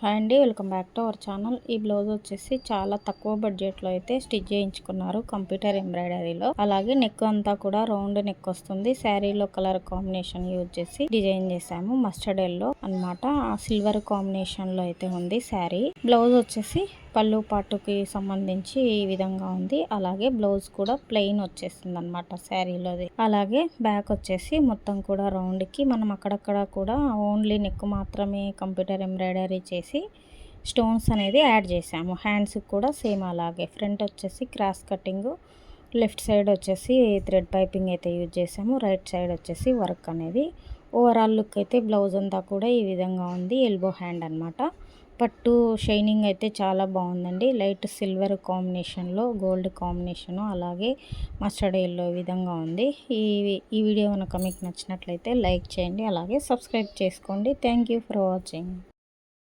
Hi అండి, welcome back to our channel. ఈ blouse వచ్చేసి చాలా తక్కువ బడ్జెట్ లో అయితే స్టిచ్ చేయించుకున్నారు కంప్యూటర్ ఎంబ్రాయిడరీలో. అలాగే నెక్ అంతా కూడా రౌండ్ నెక్ వస్తుంది. శారీలో కలర్ కాంబినేషన్ యూజ్ చేసి డిజైన్ చేసాము. మస్టర్డ్ ఎల్లో అన్నమాట. సిల్వర్ కాంబినేషన్ లో అయితే ఉంది శారీ. బ్లౌజ్ వచ్చేసి పళ్ళు పాటుకి సంబంధించి ఈ విధంగా ఉంది. అలాగే బ్లౌజ్ కూడా ప్లెయిన్ వచ్చేస్తుంది అనమాట శారీలోది. అలాగే బ్యాక్ వచ్చేసి మొత్తం కూడా రౌండ్ కి మనం అక్కడక్కడ కూడా ఓన్లీ నెక్ మాత్రమే కంప్యూటర్ ఎంబ్రాయిడరీ చేసి స్టోన్స్ అనేది యాడ్ చేసాము. హ్యాండ్స్ కూడా సేమ్ అలాగే. ఫ్రంట్ వచ్చేసి క్రాస్ కటింగ్, లెఫ్ట్ సైడ్ వచ్చేసి థ్రెడ్ పైపింగ్ అయితే యూజ్ చేసాము. రైట్ సైడ్ వచ్చేసి వర్క్ అనేది. ఓవరాల్ లుక్ అయితే బ్లౌజ్ అంతా కూడా ఈ విధంగా ఉంది. ఎల్బో హ్యాండ్ అనమాట. పట్టు షైనింగ్ అయితే చాలా బాగుందండి. లైట్ సిల్వర్ కాంబినేషన్లో గోల్డ్ కాంబినేషను, అలాగే మస్టర్డ్ ఎల్లో విధంగా ఉంది. ఈ వీడియో కనుక మీకు నచ్చినట్లయితే లైక్ చేయండి, అలాగే సబ్స్క్రైబ్ చేసుకోండి. Thank you for watching.